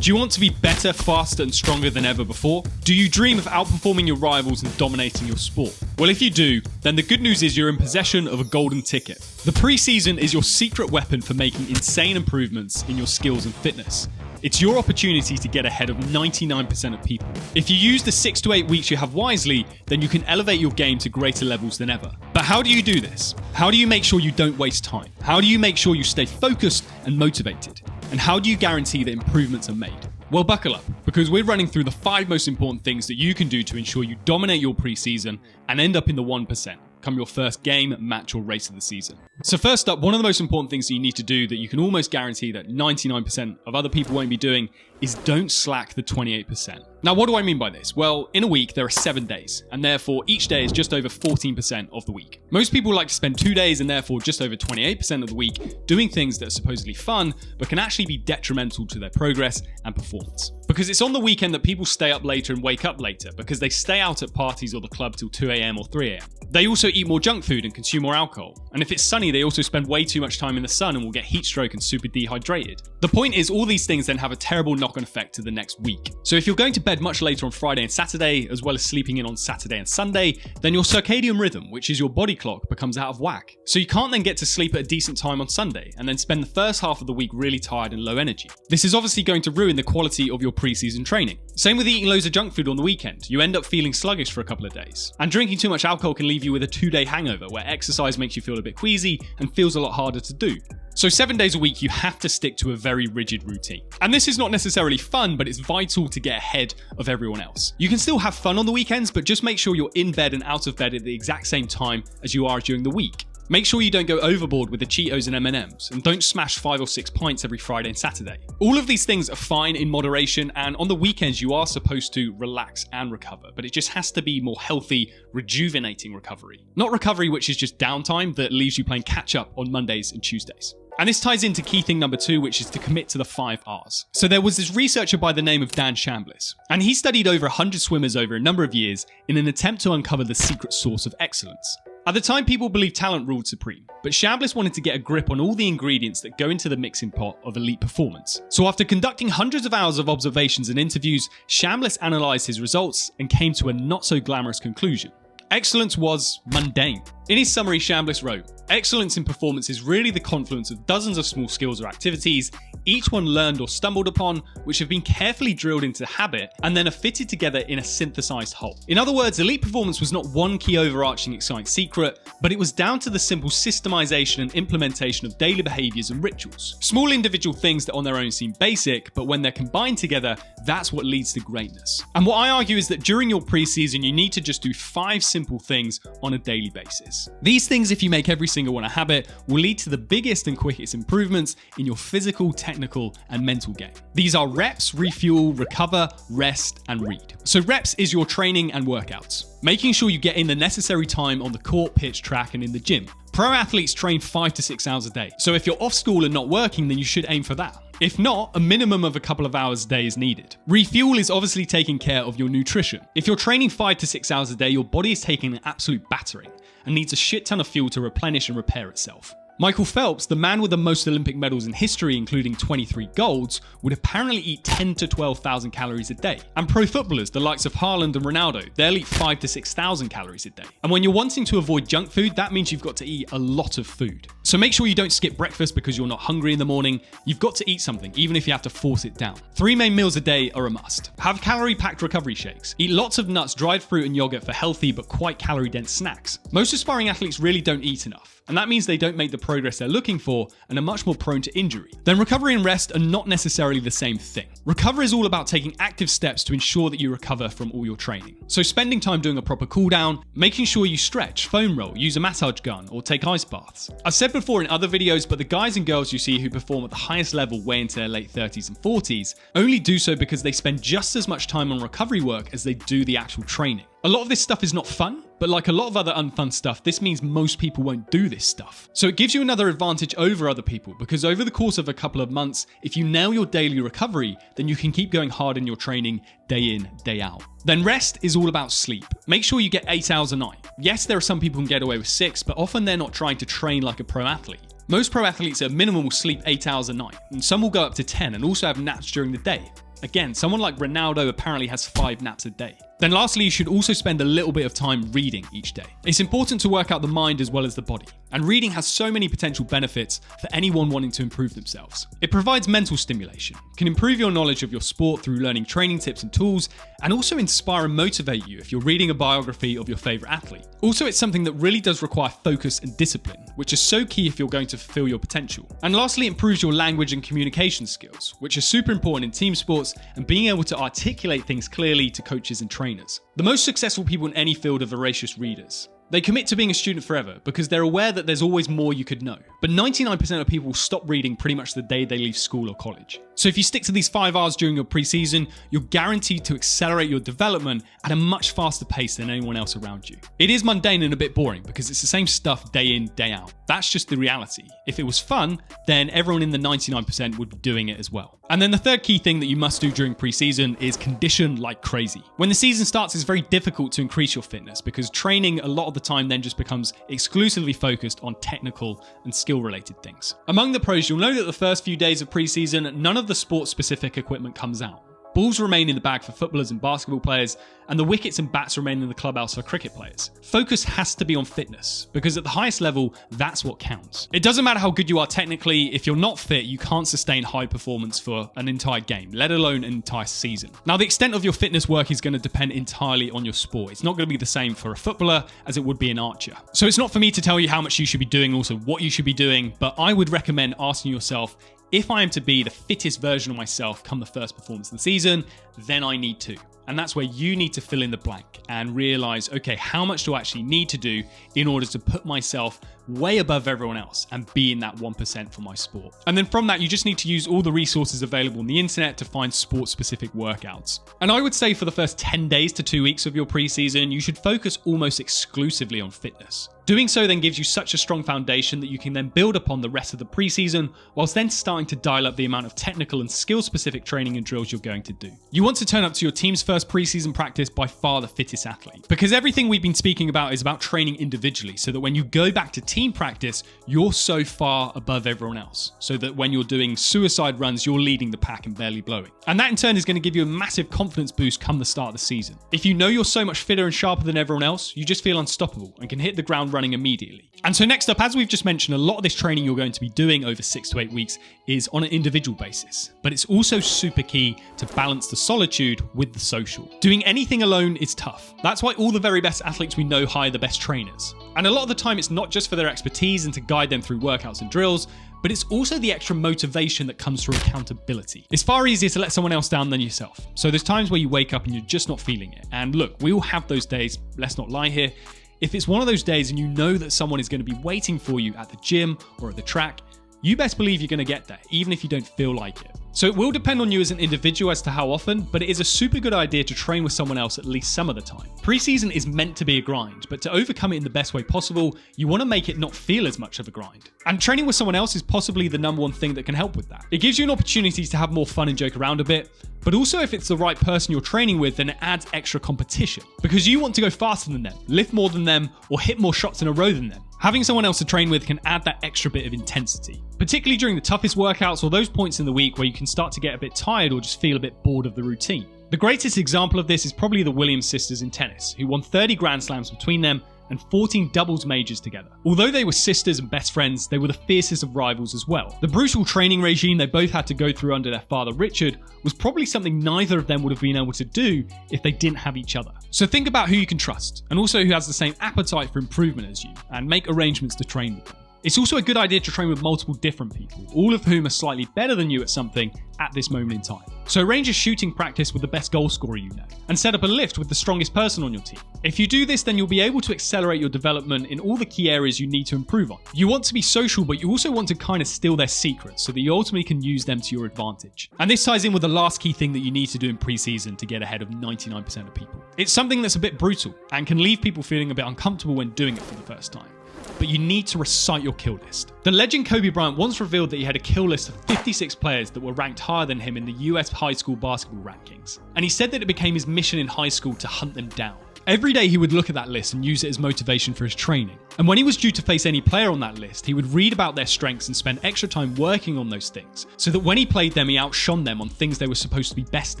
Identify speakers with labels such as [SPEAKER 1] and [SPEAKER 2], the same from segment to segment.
[SPEAKER 1] Do you want to be better, faster, and stronger than ever before? Do you dream of outperforming your rivals and dominating your sport? Well, if you do, then the good news is you're in possession of a golden ticket. The preseason is your secret weapon for making insane improvements in your skills and fitness. It's your opportunity to get ahead of 99% of people. If you use the 6 to 8 weeks you have wisely, then you can elevate your game to greater levels than ever. But how do you do this? How do you make sure you don't waste time? How do you make sure you stay focused and motivated? And how do you guarantee that improvements are made? Well, buckle up, because we're running through the 5 most important things that you can do to ensure you dominate your preseason and end up in the 1% come your first game, match, or race of the season. So first up, one of the most important things that you need to do that you can almost guarantee that 99% of other people won't be doing is don't slack the 28%. Now, what do I mean by this? Well, in a week, there are 7 days, and therefore each day is just over 14% of the week. Most people like to spend 2 days and therefore just over 28% of the week doing things that are supposedly fun, but can actually be detrimental to their progress and performance. Because it's on the weekend that people stay up later and wake up later, because they stay out at parties or the club till 2 a.m. or 3 a.m. They also eat more junk food and consume more alcohol. And if it's sunny, they also spend way too much time in the sun and will get heat stroke and super dehydrated. The point is, all these things then have a terrible knock-on effect to the next week. So if you're going to bed much later on Friday and Saturday, as well as sleeping in on Saturday and Sunday, then your circadian rhythm, which is your body clock, becomes out of whack. So you can't then get to sleep at a decent time on Sunday, and then spend the first half of the week really tired and low energy. This is obviously going to ruin the quality of your preseason training. Same with eating loads of junk food on the weekend. You end up feeling sluggish for a couple of days. And drinking too much alcohol can leave you with a 2-day hangover, where exercise makes you feel a bit queasy and feels a lot harder to do. So 7 days a week, you have to stick to a very rigid routine. And this is not necessarily fun, but it's vital to get ahead of everyone else. You can still have fun on the weekends, but just make sure you're in bed and out of bed at the exact same time as you are during the week. Make sure you don't go overboard with the Cheetos and M&Ms, and don't smash 5 or 6 pints every Friday and Saturday. All of these things are fine in moderation, and on the weekends you are supposed to relax and recover, but it just has to be more healthy, rejuvenating recovery. Not recovery which is just downtime that leaves you playing catch up on Mondays and Tuesdays. And this ties into key thing number 2, which is to commit to the 5 R's. So there was this researcher by the name of Dan Chambliss, and he studied over 100 swimmers over a number of years in an attempt to uncover the secret source of excellence. At the time, people believed talent ruled supreme, but Chambliss wanted to get a grip on all the ingredients that go into the mixing pot of elite performance. So after conducting hundreds of hours of observations and interviews, Chambliss analysed his results and came to a not so glamorous conclusion. Excellence was mundane. In his summary, Chambliss wrote, "Excellence in performance is really the confluence of dozens of small skills or activities, each one learned or stumbled upon, which have been carefully drilled into habit and then are fitted together in a synthesized whole." In other words, elite performance was not one key overarching exciting secret, but it was down to the simple systemization and implementation of daily behaviors and rituals. Small individual things that on their own seem basic, but when they're combined together, that's what leads to greatness. And what I argue is that during your preseason, you need to just do 5 simple things on a daily basis. These things, if you make every single one a habit, will lead to the biggest and quickest improvements in your physical, technical, and mental game. These are reps, refuel, recover, rest, and read. So reps is your training and workouts, making sure you get in the necessary time on the court, pitch, track, and in the gym. Pro athletes train 5 to 6 hours a day, so if you're off school and not working, then you should aim for that. If not, a minimum of a couple of hours a day is needed. Refuel is obviously taking care of your nutrition. If you're training 5 to 6 hours a day, your body is taking an absolute battering and needs a shit ton of fuel to replenish and repair itself. Michael Phelps, the man with the most Olympic medals in history, including 23 golds, would apparently eat 10 to 12,000 calories a day. And pro footballers, the likes of Haaland and Ronaldo, they'll eat 5 to 6,000 calories a day. And when you're wanting to avoid junk food, that means you've got to eat a lot of food. So make sure you don't skip breakfast because you're not hungry in the morning. You've got to eat something, even if you have to force it down. 3 main meals a day are a must. Have calorie-packed recovery shakes. Eat lots of nuts, dried fruit, and yogurt for healthy but quite calorie-dense snacks. Most aspiring athletes really don't eat enough, and that means they don't make the progress they're looking for and are much more prone to injury. Then recovery and rest are not necessarily the same thing. Recovery is all about taking active steps to ensure that you recover from all your training. So spending time doing a proper cool down, making sure you stretch, foam roll, use a massage gun, or take ice baths. I've said before in other videos, but the guys and girls you see who perform at the highest level way into their late 30s and 40s only do so because they spend just as much time on recovery work as they do the actual training. A lot of this stuff is not fun, but like a lot of other unfun stuff, this means most people won't do this stuff. So it gives you another advantage over other people, because over the course of a couple of months, if you nail your daily recovery, then you can keep going hard in your training day in, day out. Then rest is all about sleep. Make sure you get 8 hours a night. Yes, there are some people who can get away with 6, but often they're not trying to train like a pro athlete. Most pro athletes at minimum will sleep 8 hours a night, and some will go up to 10 and also have naps during the day. Again, someone like Ronaldo apparently has 5 naps a day. Then lastly, you should also spend a little bit of time reading each day. It's important to work out the mind as well as the body, and reading has so many potential benefits for anyone wanting to improve themselves. It provides mental stimulation, can improve your knowledge of your sport through learning training tips and tools, and also inspire and motivate you if you're reading a biography of your favourite athlete. Also, it's something that really does require focus and discipline, which is so key if you're going to fulfill your potential. And lastly, it improves your language and communication skills, which are super important in team sports and being able to articulate things clearly to coaches and trainers. The most successful people in any field are voracious readers. They commit to being a student forever because they're aware that there's always more you could know. But 99% of people will stop reading pretty much the day they leave school or college. So if you stick to these 5 hours during your preseason, you're guaranteed to accelerate your development at a much faster pace than anyone else around you. It is mundane and a bit boring because it's the same stuff day in, day out. That's just the reality. If it was fun, then everyone in the 99% would be doing it as well. And then the third key thing that you must do during preseason is condition like crazy. When the season starts, it's very difficult to increase your fitness because training a lot of the time then just becomes exclusively focused on technical and skill related things. Among the pros, you'll know that the first few days of preseason, none of the sports specific equipment comes out. Balls remain in the bag for footballers and basketball players, and the wickets and bats remain in the clubhouse for cricket players. Focus has to be on fitness, because at the highest level, that's what counts. It doesn't matter how good you are technically, if you're not fit, you can't sustain high performance for an entire game, let alone an entire season. Now, the extent of your fitness work is going to depend entirely on your sport. It's not going to be the same for a footballer as it would be an archer. So it's not for me to tell you how much you should be doing, also what you should be doing, but I would recommend asking yourself, if I am to be the fittest version of myself come the first performance of the season, then I need to. And that's where you need to fill in the blank and realize, okay, how much do I actually need to do in order to put myself way above everyone else and be in that 1% for my sport. And then from that, you just need to use all the resources available on the internet to find sport-specific workouts. And I would say for the first 10 days to 2 weeks of your preseason, you should focus almost exclusively on fitness. Doing so then gives you such a strong foundation that you can then build upon the rest of the preseason, whilst then starting to dial up the amount of technical and skill-specific training and drills you're going to do. You want to turn up to your team's first preseason practice by far the fittest athlete, because everything we've been speaking about is about training individually, so that when you go back to team practice, you're so far above everyone else, so that when you're doing suicide runs, you're leading the pack and barely blowing. And that in turn is going to give you a massive confidence boost come the start of the season. If you know you're so much fitter and sharper than everyone else, you just feel unstoppable and can hit the ground running immediately. And so next up, as we've just mentioned, a lot of this training you're going to be doing over 6 to 8 weeks is on an individual basis, but it's also super key to balance the solitude with the social. Doing anything alone is tough. That's why all the very best athletes we know hire the best trainers. And a lot of the time, it's not just for their expertise and to guide them through workouts and drills, but it's also the extra motivation that comes through accountability. It's far easier to let someone else down than yourself. So there's times where you wake up and you're just not feeling it. And look, we all have those days, let's not lie here. If it's one of those days and you know that someone is going to be waiting for you at the gym or at the track, you best believe you're going to get there, even if you don't feel like it. So it will depend on you as an individual as to how often, but it is a super good idea to train with someone else at least some of the time. Preseason is meant to be a grind, but to overcome it in the best way possible, you want to make it not feel as much of a grind. And training with someone else is possibly the number one thing that can help with that. It gives you an opportunity to have more fun and joke around a bit, but also if it's the right person you're training with, then it adds extra competition. Because you want to go faster than them, lift more than them, or hit more shots in a row than them. Having someone else to train with can add that extra bit of intensity, particularly during the toughest workouts or those points in the week where you can start to get a bit tired or just feel a bit bored of the routine. The greatest example of this is probably the Williams sisters in tennis, who won 30 Grand Slams between them and 14 doubles majors together. Although they were sisters and best friends, they were the fiercest of rivals as well. The brutal training regime they both had to go through under their father Richard was probably something neither of them would have been able to do if they didn't have each other. So think about who you can trust, and also who has the same appetite for improvement as you, and make arrangements to train with them. It's also a good idea to train with multiple different people, all of whom are slightly better than you at something at this moment in time. So arrange a shooting practice with the best goal scorer you know, and set up a lift with the strongest person on your team. If you do this, then you'll be able to accelerate your development in all the key areas you need to improve on. You want to be social, but you also want to kind of steal their secrets so that you ultimately can use them to your advantage. And this ties in with the last key thing that you need to do in preseason to get ahead of 99% of people. It's something that's a bit brutal and can leave people feeling a bit uncomfortable when doing it for the first time. But you need to recite your kill list. The legend Kobe Bryant once revealed that he had a kill list of 56 players that were ranked higher than him in the US high school basketball rankings. And he said that it became his mission in high school to hunt them down. Every day he would look at that list and use it as motivation for his training. And when he was due to face any player on that list, he would read about their strengths and spend extra time working on those things, so that when he played them, he outshone them on things they were supposed to be best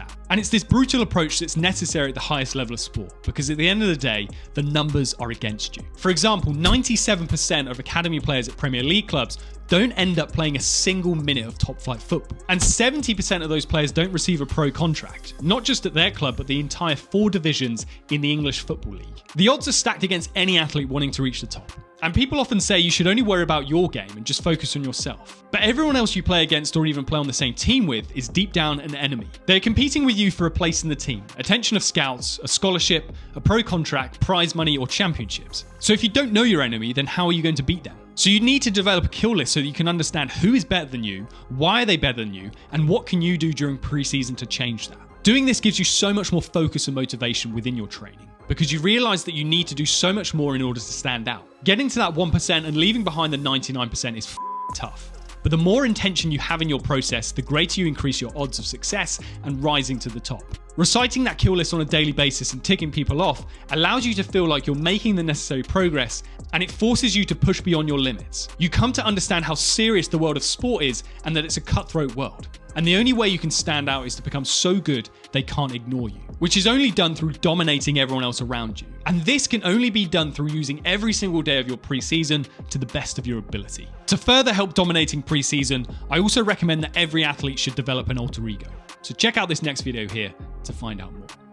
[SPEAKER 1] at. And it's this brutal approach that's necessary at the highest level of sport, because at the end of the day, the numbers are against you. For example, 97% of academy players at Premier League clubs don't end up playing a single minute of top-flight football. And 70% of those players don't receive a pro contract, not just at their club, but the entire 4 divisions in the English Football League. The odds are stacked against any athlete wanting to reach the top. And people often say you should only worry about your game and just focus on yourself. But everyone else you play against or even play on the same team with is deep down an enemy. They're competing with you for a place in the team, attention of scouts, a scholarship, a pro contract, prize money, or championships. So if you don't know your enemy, then how are you going to beat them? So you need to develop a kill list so that you can understand who is better than you, why are they better than you, and what can you do during preseason to change that. Doing this gives you so much more focus and motivation within your training, because you realize that you need to do so much more in order to stand out. Getting to that 1% and leaving behind the 99% is tough. But the more intention you have in your process, the greater you increase your odds of success and rising to the top. Reciting that kill list on a daily basis and ticking people off allows you to feel like you're making the necessary progress, and it forces you to push beyond your limits. You come to understand how serious the world of sport is and that it's a cutthroat world. And the only way you can stand out is to become so good they can't ignore you, which is only done through dominating everyone else around you. And this can only be done through using every single day of your preseason to the best of your ability. To further help dominating preseason, I also recommend that every athlete should develop an alter ego. So check out this next video here to find out more.